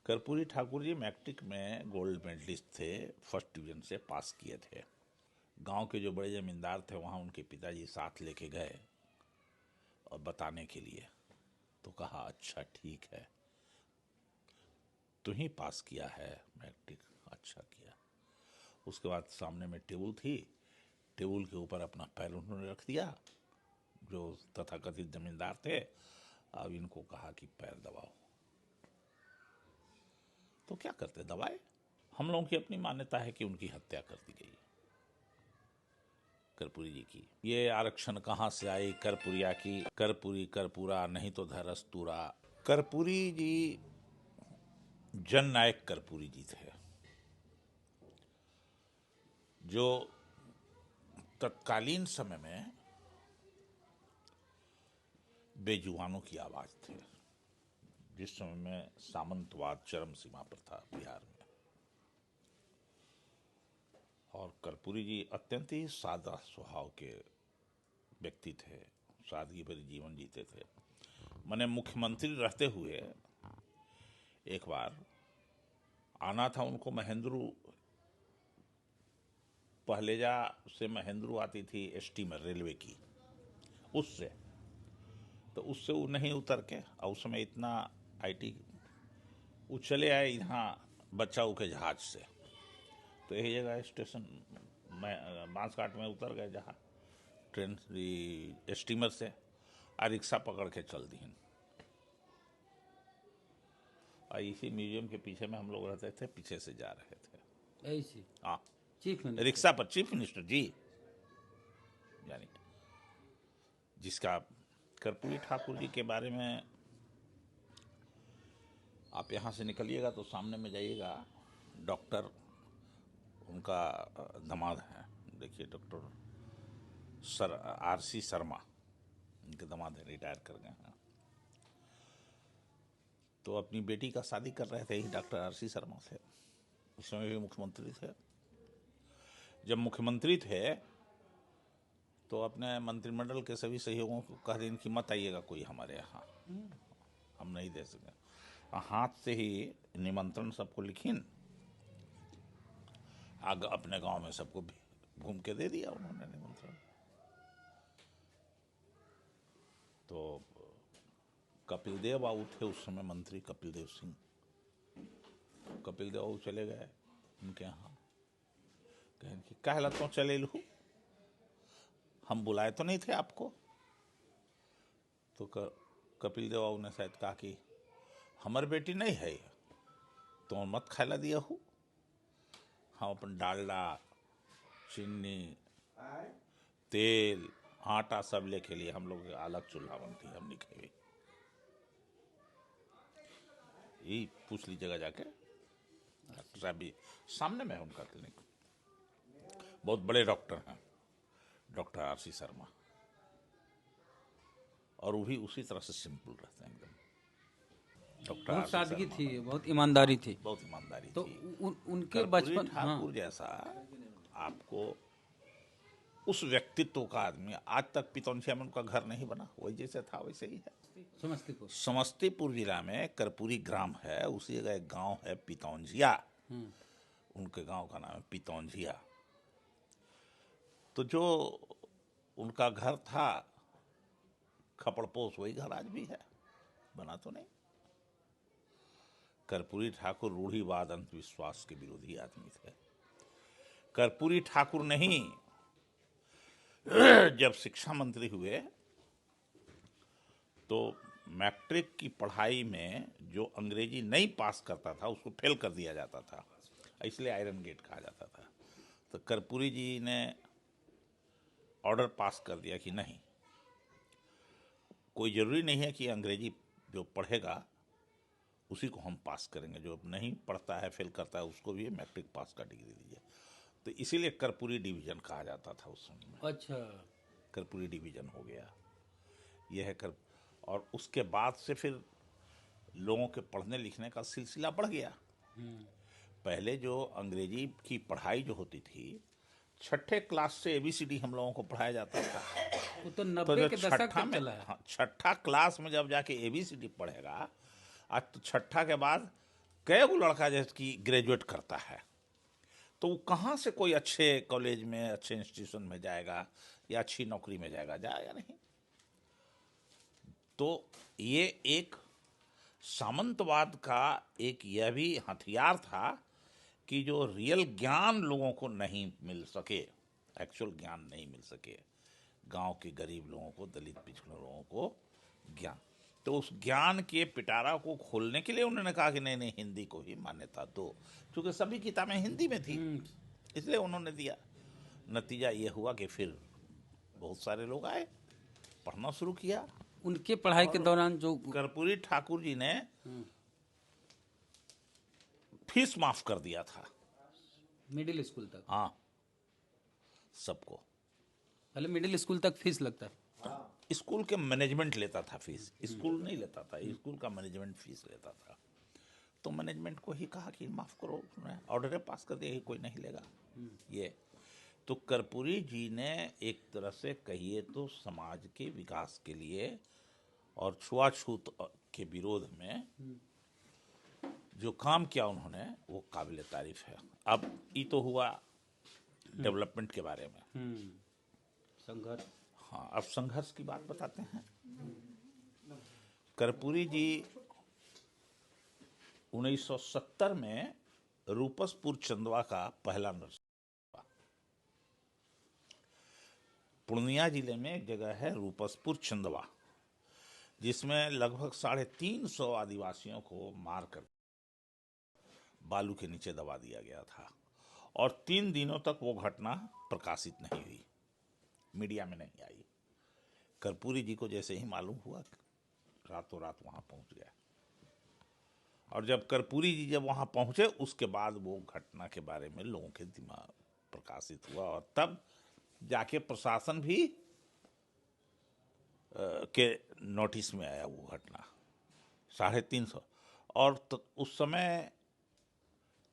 Karpoori Thakur ji matric में gold medallist थे, first division से पास किए थे। गांव के जो बड़े जमींदार थे वहाँ उनके पिताजी साथ लेके गए और बताने के लिए, तो कहा अच्छा ठीक है, तू ही पास किया है मैट्रिक, अच्छा किया। उसके बाद सामने में टेबल थी, टेबल के ऊपर अपना पैर उन्होंने रख दिया, जो तथाकथित जमींदार थे। अब इनको कहा कि पैर दबाओ, तो क्या करते, दबाए। हम लोगों की अपनी मान्यता है कि उनकी हत्या कर दी गई कर्पूरी जी की। ये आरक्षण कहाँ से आई कर्पूरिया की, कर्पूरी कर्पूरा नहीं तो धरस्तूरा। कर्पूरी जी जननायक कर्पूरी जी थे, जो तत्कालीन समय में बेजुबानों की आवाज थे, जिस समय में सामंतवाद चरम सीमा पर था बिहार में। और कर्पूरी जी अत्यंत ही सादा स्वभाव के व्यक्ति थे, सादगी भरी जीवन जीते थे। मैंने मुख्यमंत्री रहते हुए एक बार आना था उनको महेंद्रू, पहलेजा से महेंद्रू आती थी स्टीमर रेलवे की, उससे तो उससे वो नहीं उतर के, और उस समय इतना आईटी, वो चले आए यहाँ बच्चाऊ के जहाज से। तो यही जगह स्टेशन में बांसघाट में उतर गए, जहाँ ट्रेन स्टीमर से, और रिक्शा पकड़ के चल दी। और इसी म्यूजियम के पीछे में हम लोग रहते थे, पीछे से जा रहे थे ऐसी। हाँ, चीफ मिनिस्टर रिक्शा पर चीफ मिनिस्टर जी, यानी जिसका कर्पूरी ठाकुर जी के बारे में, आप यहाँ से निकलिएगा तो सामने में जाइएगा, डॉक्टर उनका दामाद हैं, देखिए डॉक्टर आरसी शर्मा उनके दामाद हैं, रिटायर कर गए हैं। तो अपनी बेटी का शादी कर रहे थे ही डॉक्टर आरसी शर्मा से, उस समय भी मुख्यमंत्री थे। जब मुख्यमंत्री थे तो अपने मंत्रिमंडल के सभी सहयोगों को कह दें कि मत आइएगा कोई हमारे यहाँ, हम नहीं दे सके। हाथ से ही निमंत्रण सबको लिखीन, आगे अपने गांव में सबको घूम के दे दिया उन्होंने निमंत्रण। तो कपिल देव बाबू थे उस समय मंत्री, कपिल देव सिंह, कपिल देव बाबू चले गए उनके यहाँ, कहें कि कह लतो चले लू, हम बुलाए तो नहीं थे आपको। तो कपिल देव बाबू ने शायद कहा कि हमार बेटी नहीं है, तो मत खाला दिया हूँ, हम अपन डालडा, चीनी, तेल, आटा सब लेके लिए, हम लोग अलग चूल्हा बनती है, हम नहीं खाई। यही पूछ लीजिएगा जाके, भी सामने में है उनका क्लिनिक, बहुत बड़े डॉक्टर हैं, डॉक्टर आरसी शर्मा, और वो भी उसी तरह से सिंपल रहते हैं एकदम। डॉक्टर बहुत सादगी शर्मा, थी, बहुत ईमानदारी थी, बहुत ईमानदारी तो थी। उनके बचपन, ठाकुर जैसा आपको उस व्यक्तित्व का आदमी, आज तक पितौंझिया में उनका घर नहीं बना, वही जैसे था वैसे ही है। समस्तीपुर जिला में कर्पूरी ग्राम है, उसी जगह एक गांव है पितौंझिया, उनके गांव का नाम है पितौंझिया। तो जो उनका घर था खपड़पोश, वही घर आज भी है, बना तो नहीं। कर्पूरी ठाकुर रूढ़िवाद अंधविश्वास के विरोधी आदमी थे। कर्पूरी ठाकुर नहीं, जब शिक्षा मंत्री हुए तो मैट्रिक की पढ़ाई में जो अंग्रेजी नहीं पास करता था उसको फेल कर दिया जाता था, इसलिए आयरन गेट कहा जाता था। तो कर्पूरी जी ने ऑर्डर पास कर दिया कि नहीं, कोई ज़रूरी नहीं है कि अंग्रेजी जो पढ़ेगा उसी को हम पास करेंगे, जो नहीं पढ़ता है, फेल करता है, उसको भी मैट्रिक पास का डिग्री दीजिए। तो इसीलिए कर्पूरी डिवीजन कहा जाता था उस समय में। अच्छा, कर्पूरी डिवीजन हो गया, यह है और उसके बाद से फिर लोगों के पढ़ने लिखने का सिलसिला बढ़ गया। पहले जो अंग्रेजी की पढ़ाई जो होती थी, छठे क्लास से ABCD हम लोगों को पढ़ाया जाता था। वो तो 90 के दशक तक चला है। छठा क्लास में जब जाके ABCD पढ़ेगा, आज तो छठा के बाद कई को लड़का जैसे कि ग्रेजुएट करता है तो वो कहाँ से कोई अच्छे कॉलेज में अच्छे इंस्टीट्यूशन में जाएगा या अच्छी नौकरी में जाएगा नहीं। तो ये एक सामंतवाद का एक यह भी हथियार था कि जो रियल ज्ञान लोगों को नहीं मिल सके, एक्चुअल ज्ञान नहीं मिल सके, गांव के गरीब लोगों को, दलित पिछड़े लोगों को ज्ञान, तो उस ज्ञान के पिटारा को खोलने के लिए उन्होंने कहा कि नहीं नहीं हिंदी को ही मान्यता दो, क्योंकि सभी किताबें हिंदी में थी, इसलिए उन्होंने दिया। नतीजा ये हुआ कि फिर बहुत सारे लोग आए, पढ़ना शुरू किया। उनके पढ़ाई के दौरान जो कर्पूरी ठाकुर जी ने फीस माफ कर दिया था मिडिल स्कूल तक, हाँ सबको। पहले मिडिल स्कूल तक फीस लगता है, स्कूल के मैनेजमेंट लेता था फीस, स्कूल नहीं लेता था, स्कूल का मैनेजमेंट फीस लेता था। तो मैनेजमेंट को ही कहा कि माफ करो, ऑर्डर पास कर दिया कि कोई नहीं लेगा ये। तो कर्पूरी जी ने एक तरह से कहिए तो समाज के विकास के लिए और छुआछूत के विरोध में जो काम किया उन्होंने वो काबिल तारीफ है। अब ये तो हुआ डेवलपमेंट के बारे में, संघर्ष। हाँ अब संघर्ष की बात बताते हैं। कर्पूरी जी 1970 में रूपसपुर चंदवा का पहला नर्सरी, पूर्णिया जिले में एक जगह है रूपसपुर चंदवा, जिसमें लगभग 350 आदिवासियों को मारकर बालू के नीचे दबा दिया गया था और 3 दिनों तक वो घटना प्रकाशित नहीं हुई, मीडिया में नहीं आई। कर्पूरी जी को जैसे ही मालूम हुआ रातों रात वहां पहुंच गया, और जब कर्पूरी जी जब वहां पहुंचे उसके बाद वो घटना के बारे में लोगों के दिमाग प्रकाशित हुआ, और तब जाके प्रशासन भी के नोटिस में आया वो घटना 350। और तो उस समय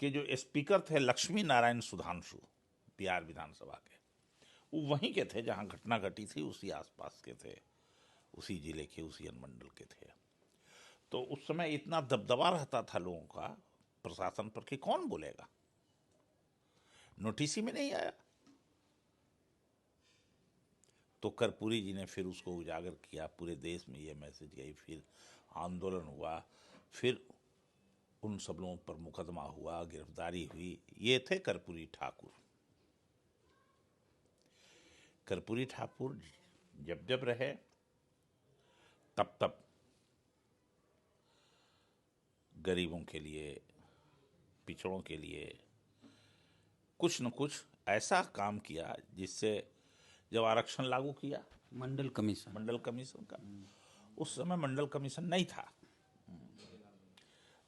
के जो स्पीकर थे लक्ष्मी नारायण सुधांशु, बिहार विधानसभा के, वो वहीं के थे जहां घटना घटी थी, उसी आसपास के थे, उसी जिले के, उसी अनुमंडल के थे। तो उस समय इतना दबदबा रहता था लोगों का प्रशासन पर कि कौन बोलेगा, नोटिस ही में नहीं आया। तो कर्पूरी जी ने फिर उसको उजागर किया, पूरे देश में ये मैसेज गई, फिर आंदोलन हुआ, फिर उन सब लोगों पर मुकदमा हुआ, गिरफ्तारी हुई। ये थे कर्पूरी ठाकुर। कर्पूरी ठाकुर जब जब रहे तब तब गरीबों के लिए, पिछड़ों के लिए कुछ न कुछ ऐसा काम किया जिससे जब आरक्षण लागू किया मंडल कमीशन का, उस समय मंडल कमीशन नहीं था,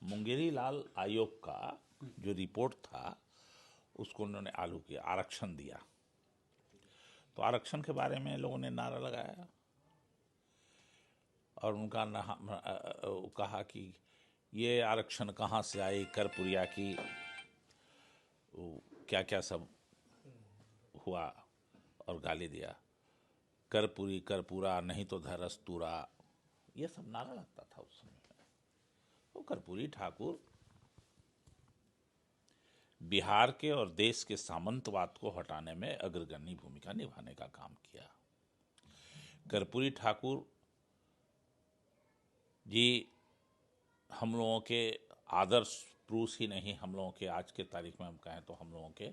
मुंगेरी लाल आयोग का जो रिपोर्ट था उसको उन्होंने आलू किया, आरक्षण दिया। तो आरक्षण के बारे में लोगों ने नारा लगाया और उनका कहा कि ये आरक्षण कहाँ से आई, कर्पूरिया की क्या क्या सब हुआ, और गाली दिया, कर्पूरी कर्पूरा नहीं तो धरस्तूरा, ये सब नारा लगता था उस समय। तो कर्पूरी ठाकुर बिहार के और देश के सामंतवाद को हटाने में अग्रगण्य भूमिका निभाने का काम किया। कर्पूरी ठाकुर जी हम लोगों के आदर्श पुरुष ही नहीं, हम लोगों के आज के तारीख में हम कहें तो हम लोगों के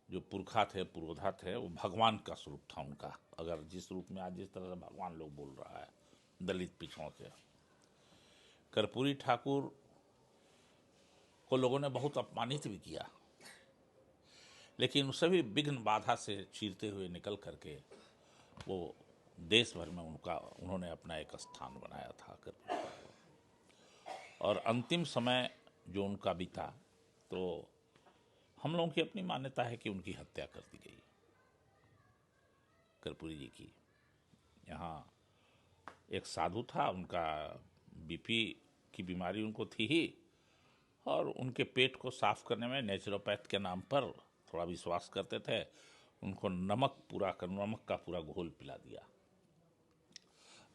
जो पुरखा थे, पुरोधा थे, वो भगवान का स्वरूप था उनका। अगर जिस रूप में आज जिस तरह से भगवान लोग बोल रहा है दलित पिछड़ों से, कर्पूरी ठाकुर को लोगों ने बहुत अपमानित भी किया, लेकिन सभी विघ्न बाधा से चीरते हुए निकल करके वो देश भर में उन्होंने अपना एक स्थान बनाया था कर्पूरी ठाकुर। और अंतिम समय जो उनका बीता, तो हम लोगों की अपनी मान्यता है कि उनकी हत्या कर दी गई कर्पूरी जी की। यहाँ एक साधु था, उनका बीपी की बीमारी उनको थी ही, और उनके पेट को साफ करने में नेचुरोपैथ के नाम पर थोड़ा विश्वास करते थे, उनको नमक का पूरा घोल पिला दिया,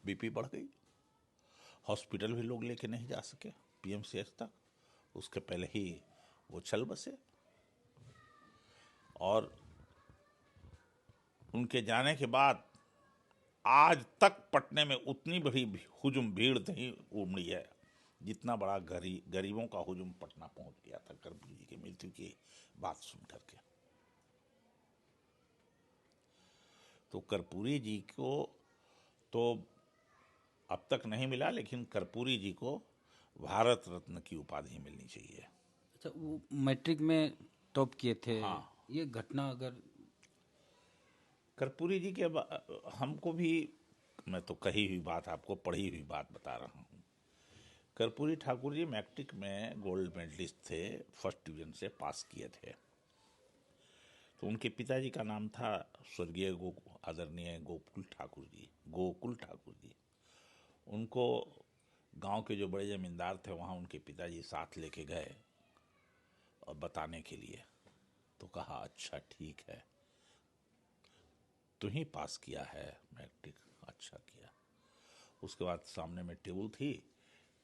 बीपी बढ़ गई, हॉस्पिटल भी लोग लेके नहीं जा सके, पीएमसीएच तक। उसके पहले ही वो चल बसे। और उनके जाने के बाद आज तक पटने में उतनी बड़ी हुजूम भीड़ नहीं उमड़ी है जितना बड़ा गरीबों का हुजूम पटना पहुंच गया था कर्पूरी जी की मृत्यु की बात सुन करके। तो कर्पूरी जी को तो अब तक नहीं मिला, लेकिन कर्पूरी जी को भारत रत्न की उपाधि मिलनी चाहिए। अच्छा, वो मैट्रिक में टॉप किए थे। हाँ। ये घटना अगर कर्पूरी जी के हमको भी, मैं तो कही हुई बात आपको पढ़ी हुई बात बता रहा हूँ। कर्पूरी ठाकुर जी मैट्रिक में गोल्ड मेडलिस्ट थे, फर्स्ट डिवीजन से पास किए थे। तो उनके पिताजी का नाम था स्वर्गीय आदरणीय गोकुल ठाकुर जी। उनको गांव के जो बड़े जमींदार थे वहाँ उनके पिताजी साथ लेके गए और बताने के लिए। तो कहा अच्छा ठीक है, तुम्ही पास किया है मैट्रिक, अच्छा किया। उसके बाद सामने में टेबल थी,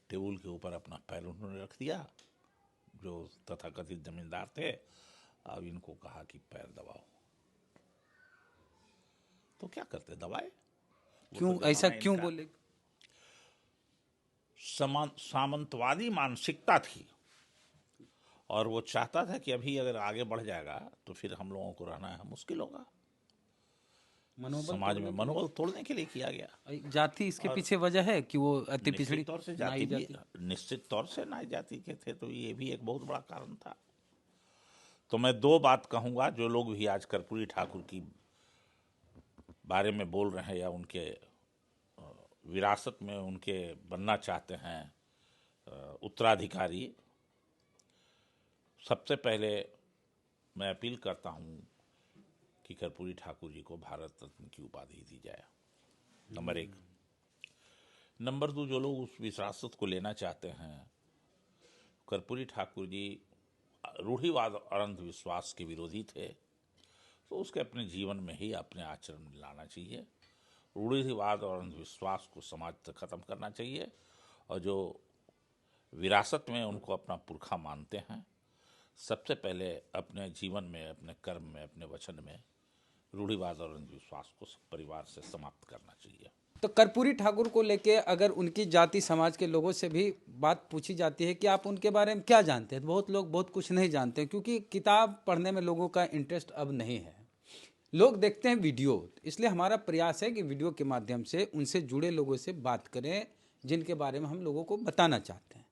टेबल के ऊपर अपना पैर उन्होंने रख दिया, जो तथाकथित जमींदार थे। अब इनको कहा कि पैर दबाओ। तो क्या करते, दबाए। क्यों ऐसा क्यों बोले? सामंतवादी मानसिकता थी और वो चाहता था कि अभी अगर आगे बढ़ जाएगा तो फिर हम लोगों को रहना है मुश्किल होगा। समाज में मनोबल तोड़ने के लिए किया गया। जाति इसके पीछे वजह है कि वो अति पिछड़ी तौर से जाति भी, निश्चित तौर से नाई जाति के थे, तो ये भी एक बहुत बड़ा कारण था। तो मैं दो बात कहूंगा, जो लोग भी आज कर्पूरी ठाकुर की बारे में बोल रहे हैं या उनके विरासत में उनके बनना चाहते हैं उत्तराधिकारी, सबसे पहले मैं अपील करता हूं कि कर्पूरी ठाकुर जी को भारत रत्न की उपाधि दी जाए, नंबर 1। नंबर 2, जो लोग उस विरासत को लेना चाहते हैं, कर्पूरी ठाकुर जी रूढ़िवाद और अंधविश्वास के विरोधी थे, तो उसके अपने जीवन में ही अपने आचरण में लाना चाहिए। रूढ़िवाद और अंधविश्वास को समाज से खत्म करना चाहिए, और जो विरासत में उनको अपना पुरखा मानते हैं, सबसे पहले अपने जीवन में, अपने कर्म में, अपने वचन में रूढ़िवाद और अंधविश्वास को परिवार से समाप्त करना चाहिए। तो कर्पूरी ठाकुर को लेके अगर उनकी जाति समाज के लोगों से भी बात पूछी जाती है कि आप उनके बारे में क्या जानते हैं, तो बहुत लोग बहुत कुछ नहीं जानते हैं, क्योंकि किताब पढ़ने में लोगों का इंटरेस्ट अब नहीं है। लोग देखते हैं वीडियो। इसलिए हमारा प्रयास है कि वीडियो के माध्यम से उनसे जुड़े लोगों से बात करें जिनके बारे में हम लोगों को बताना चाहते हैं।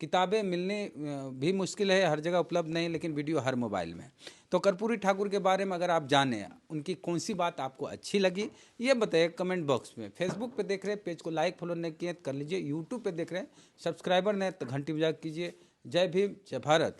किताबें मिलने भी मुश्किल है, हर जगह उपलब्ध नहीं, लेकिन वीडियो हर मोबाइल में। तो कर्पूरी ठाकुर के बारे में अगर आप जानें, उनकी कौन सी बात आपको अच्छी लगी ये बताइए कमेंट बॉक्स में। फेसबुक पे देख रहे हैं, पेज को लाइक फॉलो नहीं किए कर लीजिए। यूट्यूब पे देख रहे हैं, सब्सक्राइबर नहीं तो घंटी बजा कीजिए। जय भीम, जय भारत।